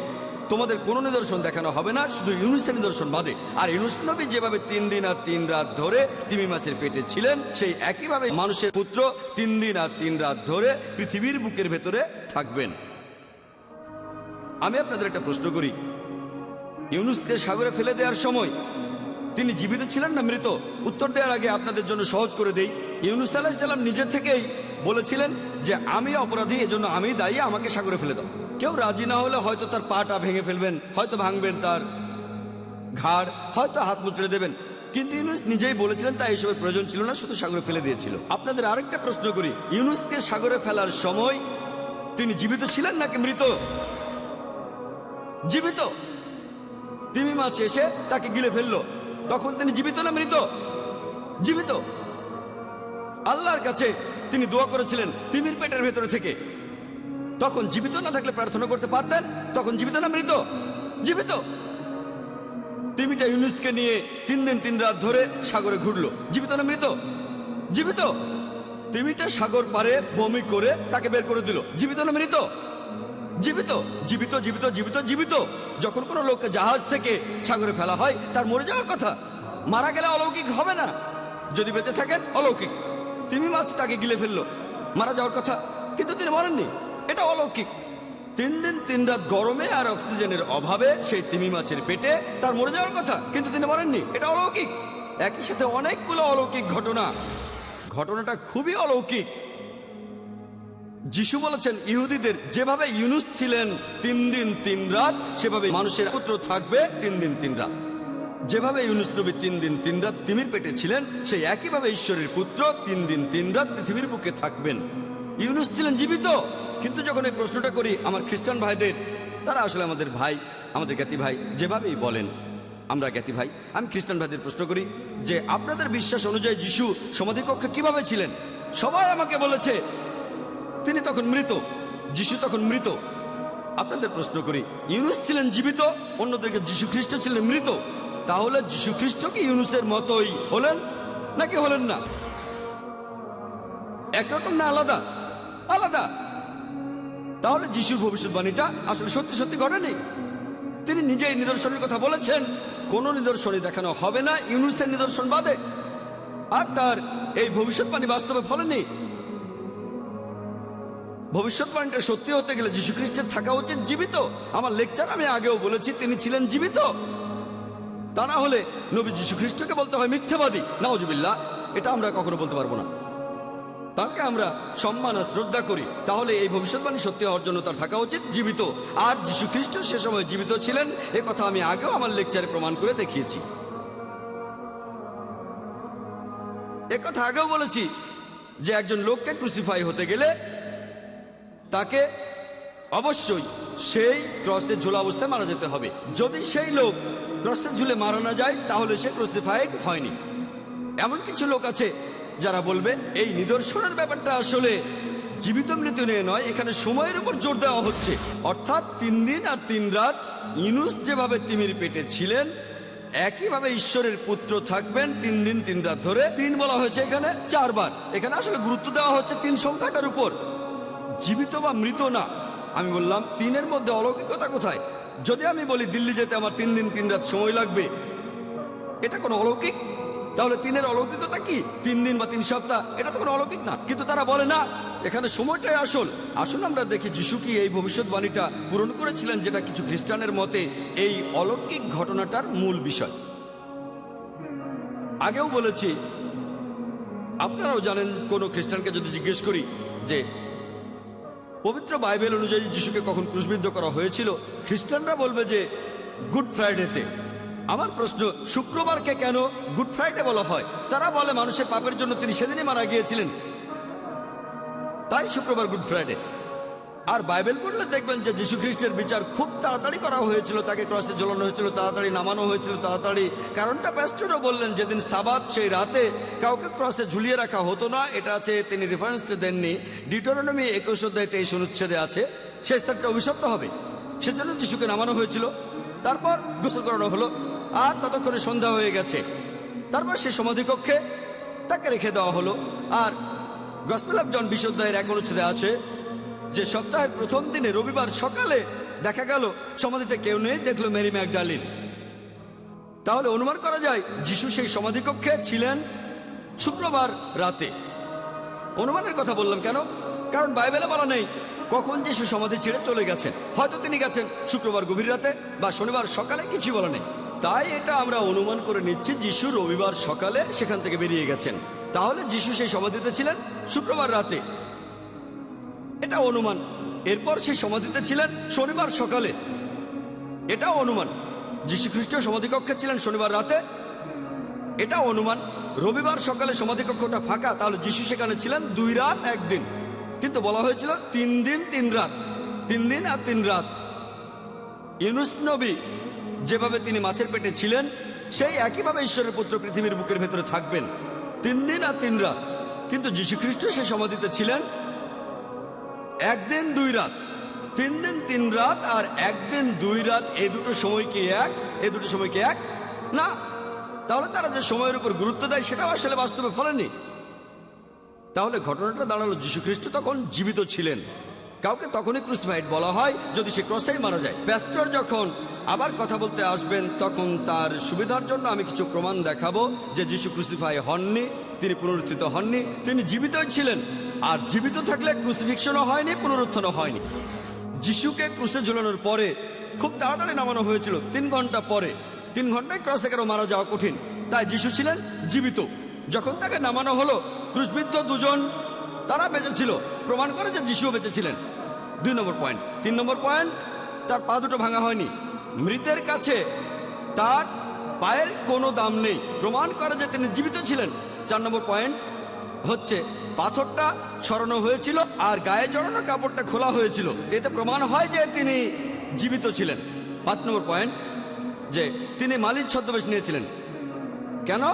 তোমাদের কোনো নিদর্শন দেখানো হবে না, শুধু ইউনুসের নিদর্শন বাদে। আর ইউনুস নবী যেভাবে 3 দিন আর 3 রাত ধরে তিমি মাছের পেটে ছিলেন, সেই একইভাবে মানুষের পুত্র 3 দিন আর 3 রাত ধরে পৃথিবীর বুকের ভেতরে থাকবেন। আমি আপনাদের একটা প্রশ্ন করি, ইউনুসকে সাগরে ফেলে দেওয়ার সময় তিনি জীবিত ছিলেন না মৃত? উত্তর দেওয়ার আগে আপনাদের জন্য সহজ করে দেই। ইউনুস আলাইহিস সালাম নিজে থেকেই বলেছিলেন যে আমি অপরাধী, এজন্য আমি দায়ী, আমাকে সাগরে ফেলে দাও। কেউ রাজি না হলে হয়তো তার পাটা ভেঙে ফেলবেন, হয়তো ভাঙবেন তার ঘাড়, হয়তো হাত মুচড়ে দেবেন, কিন্তু ইউনুস নিজেই বলেছিলেন তাই এসবের প্রয়োজন ছিল না, শুধু সাগরে ফেলে দিয়েছিল। আপনাদের আরেকটা প্রশ্ন করি, ইউনুসকে সাগরে ফেলার সময় তিনি জীবিত ছিলেন নাকি মৃত? জীবিত। তিমি মাছ এসে তাকে গিলে ফেললো, তখন তিনি জীবিত না মৃত? জীবিত। আল্লাহর কাছে তিনি দোয়া করেছিলেন তিমির পেটের ভেতরে থেকে, তখন জীবিত না থাকলে প্রার্থনা করতে পারতেন, তখন জীবিত না মৃত? জীবিত। তিমিটা ইউনুসকে নিয়ে 3 দিন 3 রাত ধরে সাগরে ঘুরলো, জীবিত না মৃত? জীবিত। তিমিটা সাগর পারে বমি করে তাকে বের করে দিল, জীবিত না মৃত? জীবিত। জীবিত জীবিত জীবিত জীবিত। যখন কোনো লোককে জাহাজ থেকে সাগরে ফেলা হয় তার মরে যাওয়ার কথা, মারা গেলে অলৌকিক হবে না, যদি বেঁচে থাকেন অলৌকিক। তিমি মাছ তাকে গিলে ফেললো, মারা যাওয়ার কথা, কিন্তু তিনি মরেননি, এটা অলৌকিক। 3 দিন 3 রাত গরমে আর অক্সিজেনের অভাবে সেই তিমি মাছের পেটে তার মরে যাওয়ার কথা, কিন্তু তিনি মরেননি, এটা অলৌকিক। একই সাথে অনেকগুলো অলৌকিক ঘটনা, ঘটনাটা খুবই অলৌকিক। যিশু বলেছেন ইহুদিদের যেভাবে ইউনুস ছিলেন 3 দিন 3 রাত, সেভাবে মানুষের পুত্র থাকবে 3 দিন 3 রাত। যেভাবে ইউনুস নবী 3 দিন 3 রাত তিমির পেটে ছিলেন, সেই একইভাবে ঈশ্বরের পুত্র 3 দিন 3 রাত পৃথিবীর বুকে থাকবেন। ইউনুস ছিলেন জীবিত। কিন্তু যখন এই প্রশ্নটা করি আমার খ্রিস্টান ভাইদের, তারা আসলে আমাদের ভাই, আমাদের জ্ঞাতি ভাই, যেভাবেই বলেন আমরা জ্ঞাতি ভাই, আমি খ্রিস্টান ভাইদের প্রশ্ন করি যে আপনাদের বিশ্বাস অনুযায়ী যিশু সমাধিকক্ষে কিভাবে ছিলেন? সবাই আমাকে বলেছে তিনি তখন মৃত, যিশু তখন মৃত। আপনাদের প্রশ্ন করি, ইউনুস ছিলেন জীবিত, অন্যদিকে যিশু খ্রিস্ট ছিলেন মৃত। তাহলে যিশু খ্রিস্ট কি ইউনুসের মতোই হলেন নাকি হলেন না? একরকম না আলাদা? আলাদা। তাহলে যিশুর ভবিষ্যৎবাণীটা আসলে সত্যি সত্যি ঘটেনি। তিনি নিজেই নিদর্শনের কথা বলেছেন, কোন নিদর্শনই দেখানো হবে না ইউনুসের নিদর্শন বাদে। আর তার এই ভবিষ্যৎবাণী বাস্তবে ফলেনি। ভবিষ্যৎবাণীটা সত্যি হতে গেলে যীশু খ্রিস্টের থাকা উচিত জীবিত। আমার লেকচার আমি আগেও বলেছি তিনি ছিলেন জীবিত। তা না হলে নবী যীশু খ্রিস্টকে বলতে হয় মিথ্যাবাদী, নাউজুবিল্লাহ। এটা আমরা কখনো বলতে পারবো না। তাকে আমরা সম্মান আর শ্রদ্ধা করি। তাহলে এই ভবিষ্যৎবাণী সত্যি হওয়ার জন্য তার থাকা উচিত জীবিত। আর যীশু খ্রিস্ট সে সময় জীবিত ছিলেন, এ কথা আমি আগেও আমার লেকচারে প্রমাণ করে দেখিয়েছি। এ কথা আগেও বলেছি যে একজন লোককে ক্রুসিফাই হতে গেলে তাকে অবশ্যই সেই ক্রসে ঝোলা অবস্থায় মারা যেতে হবে। যদি সেই লোক ক্রসে ঝুলে মারা না যায় তাহলে সে ক্রুসিফাইড হয়নি। এমন কিছু লোক আছে যারা বলবে এই নিদর্শনের ব্যাপারটা আসলে জীবিত মৃত্যু নিয়ে নয়, এখানে সময়ের উপর জোর দেওয়া হচ্ছে। অর্থাৎ 3 দিন আর 3 রাত ইউনুস যেভাবে তিমির পেটে ছিলেন, একইভাবে ঈশ্বরের পুত্র থাকবেন 3 দিন 3 রাত ধরে। 3 বলা হয়েছে এখানে 4 বার। এখানে আসলে গুরুত্ব দেওয়া হচ্ছে 3 সংখ্যাটার উপর, জীবিত বা মৃত না। আমি বললাম 3-এর মধ্যে অলৌকিকতা কোথায়? যদি আমি বলি দিল্লি যেতে আমার 3 দিন 3 রাত সময় লাগবে, এটা কোনো অলৌকিক? তাহলে 3-এর অলৌকিকতা কি? 3 দিন বা 3 সপ্তাহ, এটা তো কোনো অলৌকিক না। কিন্তু তারা বলে না, এখানে সময়টাই আসল। আসলে আমরা দেখি যিশু কি এই ভবিষ্যৎবাণীটা পূরণ করেছিলেন, যেটা কিছু খ্রিস্টানের মতে এই অলৌকিক ঘটনাটার মূল বিষয়। আগেও বলেছি, আপনারাও জানেন, কোনো খ্রিস্টানকে যদি জিজ্ঞেস করি যে পবিত্র বাইবেল অনুযায়ী যিশুকে কখন ক্রুশবিদ্ধ করা হয়েছিল, খ্রিস্টানরা বলবে যে গুড ফ্রাইডেতে। আমার প্রশ্ন, শুক্রবারকে কেন গুড ফ্রাইডে বলা হয়? তারা বলে মানুষের পাপের জন্য তিনি সেদিনই মারা গিয়েছিলেন, তাই শুক্রবার গুড ফ্রাইডে। আর বাইবেল পড়লে দেখবেন যে যীশু খ্রিস্টের বিচার খুব তাড়াতাড়ি করা হয়েছিল, তাকে ক্রসে ঝোলানো হয়েছিল, তাড়াতাড়ি নামানো হয়েছিল, তাড়াতাড়ি। কারণটা প্যাস্টরও বললেন, যেদিন সাবাত সেই রাতে কাউকে ক্রসে ঝুলিয়ে রাখা হতো না। এটা আছে, তিনি রেফারেন্সটা দেননি, ডিউটেরোনমি 21 অধ্যায় 23 অনুচ্ছেদে আছে। সেই স্থানটা অভিশপ্ত হবে, সেজন্য যিশুকে নামানো হয়েছিল। তারপর গোসল করানো হলো, আর ততক্ষণে সন্ধ্যা হয়ে গেছে। তারপর সে সমাধিকক্ষে তাকে রেখে দেওয়া হলো। আর গসপেল অফ জন 20 অধ্যায়ের 1 অনুচ্ছেদে আছে যে সপ্তাহের প্রথম দিনে রবিবার সকালে দেখা গেল সমাধিতে কেউ নেই, দেখলো মেরি ম্যাগডালিন। তাহলে অনুমান করা যায় যিশু সেই সমাধিকক্ষে ছিলেন শুক্রবার রাতে। অনুমানের কথা বললাম কেন? কারণ বাইবেলে বলা নেই কখন যিশু সমাধি ছেড়ে চলে গেছেন। হয়তো তিনি গেছেন শুক্রবার গভীর রাতে বা শনিবার সকালে, কিছু বলা নেই। তাই এটা আমরা অনুমান করে নিচ্ছি যিশু রবিবার সকালে সেখান থেকে বেরিয়ে গেছেন। তাহলে যিশু সেই সমাধিতে ছিলেন শুক্রবার রাতে, এটা অনুমান। এরপর সেই সমাধিতে ছিলেন শনিবার সকালে, এটাও অনুমান। যিশু খ্রিস্ট সমাধিকক্ষে ছিলেন শনিবার রাতে, এটা অনুমান। রবিবার সকালে সমাধিকক্ষটা ফাঁকা, তাহলে যিশু সেখানে ছিলেন 2 রাত 1 দিন। কিন্তু বলা হয়েছিল 3 দিন 3 রাত, 3 দিন আর 3 রাত। ইউনুস নবী যেভাবে তিনি মাছের পেটে ছিলেন, সেই একইভাবে ঈশ্বরের পুত্র পৃথিবীর বুকের ভেতরে থাকবেন 3 দিন আর 3 রাত। কিন্তু যীশু খ্রিস্ট সে সমাধিতে ছিলেন 1 দিন 2 রাত। 3 দিন 3 রাত আর 1 দিন 2 রাত, এই দুটো সময় কি এক? এই দুটো সময় কি এক? না। তাহলে তারা যে সময়ের উপর গুরুত্ব দেয় সেটাও আসলে বাস্তবে ফলেনি। তাহলে ঘটনাটা দাঁড়ালো যীশু খ্রিস্ট তখন জীবিত ছিলেন। কাউকে তখনই ক্রুসিফাইড বলা হয় যদি সে ক্রসেই মারা যায়। প্যাস্টর যখন আবার কথা বলতে আসবেন তখন তার সুবিধার জন্য আমি কিছু প্রমাণ দেখাবো যে যীশু ক্রুসিফাই হননি, তিনি পুনরুত্থিত হননি, তিনি জীবিতই ছিলেন। আর জীবিত থাকলে ক্রুসিফিকশনও হয়নি, পুনরুত্থানও হয়নি। যিশুকে ক্রুসে ঝুলানোর পরে খুব তাড়াতাড়ি নামানো হয়েছিল, 3 ঘন্টা পরে। 3 ঘন্টায় ক্রসে কেন মারা যাওয়া কঠিন, তাই যিশু ছিলেন জীবিত। যখন তাকে নামানো হলো, ক্রুশবিদ্ধ 2 জন তারা বেঁচে ছিল, প্রমাণ করে যে যিশুও বেঁচে ছিলেন। 2 নম্বর পয়েন্ট। 3 নম্বর পয়েন্ট, তার পা দুটো ভাঙা হয়নি। মৃতের কাছে তার পায়ের কোনো দাম নেই, প্রমাণ করে যে তিনি জীবিত ছিলেন। 4 নম্বর পয়েন্ট হচ্ছে পাথরটা সরানো হয়েছিল আর গায়ে জড়ানো কাপড়টা খোলা হয়েছিল, এতে প্রমাণ হয় যে তিনি জীবিত ছিলেন। 5 নম্বর পয়েন্ট, যে তিনি মালির ছদ্মবেশ নিয়েছিলেন। কেন?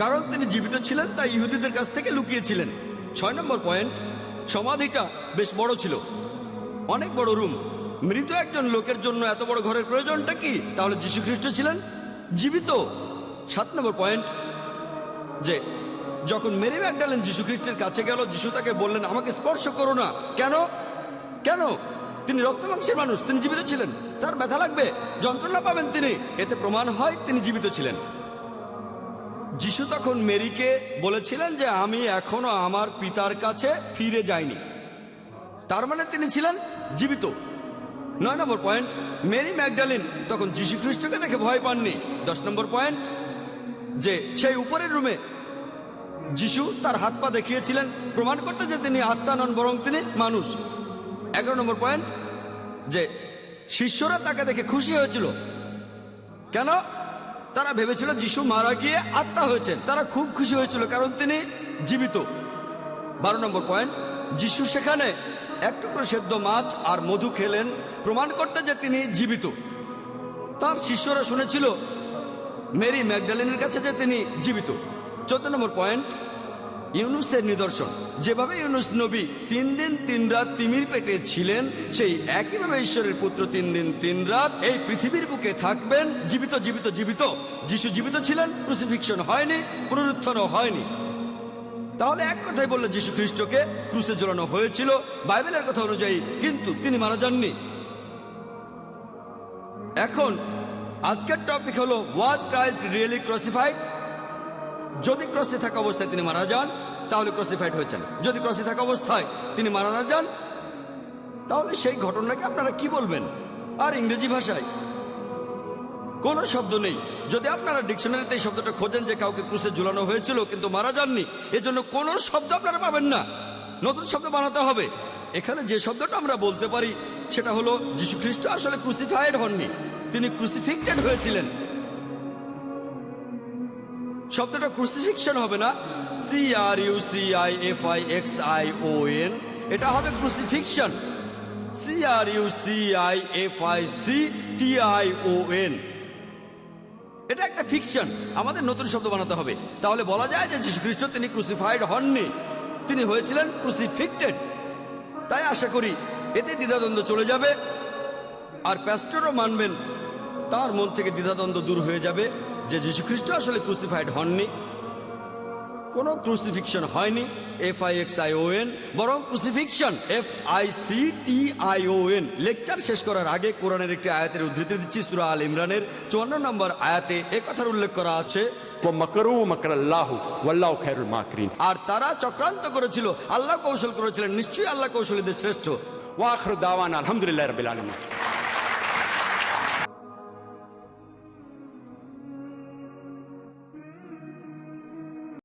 কারণ তিনি জীবিত ছিলেন, তাই ইহুদিদের কাছ থেকে লুকিয়েছিলেন। 6 নম্বর পয়েন্ট, সমাধিটা বেশ বড় ছিল, অনেক বড় রুম। মৃত একজন লোকের জন্য এত বড় ঘরের প্রয়োজনটা কি? তাহলে যীশু খ্রিস্ট ছিলেন জীবিত। 7 নম্বর পয়েন্ট, যে যখন মেরি ম্যাগডালেন যীশু খ্রিস্টের কাছে গেল, যীশু তাকে বললেন আমাকে স্পর্শ করো না। কেন? কেন? তিনি রক্ত মাংসের মানুষ, তিনি জীবিত ছিলেন, তার ব্যথা লাগবে, যন্ত্রণা পাবেন তিনি, এতে প্রমাণ হয় তিনি জীবিত ছিলেন। যিশু তখন মেরিকে বলেছিলেন যে আমি এখনো আমার পিতার কাছে ফিরে যাইনি, তার মানে তিনি ছিলেন জীবিত। 9 নম্বর পয়েন্ট, মেরি ম্যাগডালিন তখন যীশু খ্রিস্টকে দেখে ভয় পাননি। 10 নম্বর পয়েন্ট, যে সেই উপরের রুমে যিশু তার হাত পা দেখিয়েছিলেন, প্রমাণ করতে যে তিনি আত্মা নন বরং তিনি মানুষ। 11 নম্বর পয়েন্ট, যে শিষ্যরা তাকে দেখে খুশি হয়েছিল। কেন? তারা ভেবেছিল যিশু মারা গিয়ে আত্মা হয়েছেন, তারা খুব খুশি হয়েছিল কারণ তিনি জীবিত। 12 নম্বর পয়েন্ট, যিশু সেখানে 1 টুকরো সেদ্ধ মাছ আর মধু খেলেন, প্রমাণ করতে যে তিনি জীবিত। তার শিষ্যরা শুনেছিল মেরি ম্যাগডালিনের কাছে যে তিনি জীবিত। 14 নম্বর পয়েন্ট, ইউনুসের নিদর্শন। যেভাবে ইউনুস নবী 3 দিন 3 রাত তিমির পেটে ছিলেন, সেই একইভাবে ঈশ্বরের পুত্র 3 দিন 3 রাত এই পৃথিবীর বুকে থাকবেন, জীবিত জীবিত জীবিত। যিশু জীবিত ছিলেন, ক্রুসিফিকশন হয়নি, পুনরুত্থানও হয়নি। তাহলে এক কথাই বললে যিশু খ্রিস্টকে ক্রুসে ঝোলানো হয়েছিল বাইবেলের কথা অনুযায়ী, কিন্তু তিনি মারা যাননি। এখন আজকের টপিক হলো ওয়াজ ক্রাইস্ট রিয়েলি ক্রসিফাইড? যদি ক্রসে থাকা অবস্থায় তিনি মারা যান তাহলে ক্রসিফাইড হয়েছেন, যদি ক্রসে থাকা অবস্থায় তিনি মারা না যান তাহলে সেই ঘটনাকে আপনারা কি বলবেন? আর ইংরেজি ভাষায় কোনো শব্দ নেই। যদি আপনারা ডিকশনারিতে এই শব্দটা খোঁজেন যে কাউকে ক্রুসে ঝুলানো হয়েছিল কিন্তু মারা যাননি, এজন্য কোনো শব্দ আপনারা পাবেন না, নতুন শব্দ বানাতে হবে। এখানে যে শব্দটা আমরা বলতে পারি সেটা হলো যীশু খ্রিস্ট আসলে ক্রুসিফাইড হননি, তিনি ক্রুসিফিক্টেড হয়েছিলেন। শব্দটা ক্রুসিফিকশন হবে না, CRUCIFIXION, এটা হবে ক্রুসিফিকশন, CRUCIFICTION। এটা একটা ফিকশন, আমাদের নতুন শব্দ বানাতে হবে। তাহলে বলা যায় যে যীশু খ্রিস্ট তিনি ক্রুসিফাইড হননি, তিনি হয়েছিলেন ক্রুসিফিক্টেড। তাই আশা করি এতে দ্বিধাদ্বন্দ্ব চলে যাবে, আর প্যাস্টরও মানবেন তার মন থেকে দ্বিধাদ্বন্দ্ব দূর হয়ে যাবে যে যীশু খ্রিস্ট আসলে ক্রুসিফাইড হননি, কোনো ক্রুসিফিকশন হয়নি FIXION, বরং ক্রুসিফিকশন FICTION। লেকচার শেষ করার আগে কোরআনের একটি আয়াতের উদ্ধৃতি দিচ্ছি। সূরা আল ইমরানের 54 নম্বর আয়াতে একথার উল্লেখ করা আছে,
وَمَكَرُوا مَكْرَ اللَّهِ وَاللَّهُ خَيْرُ الْمَاكِرِينَ।
আর তারা চক্রান্ত করেছিল, আল্লাহ কৌশল করেছিলেন, নিশ্চয়ই আল্লাহ কৌশলীদের শ্রেষ্ঠ।
وآخر دعوانا الحمد لله رب العالمين।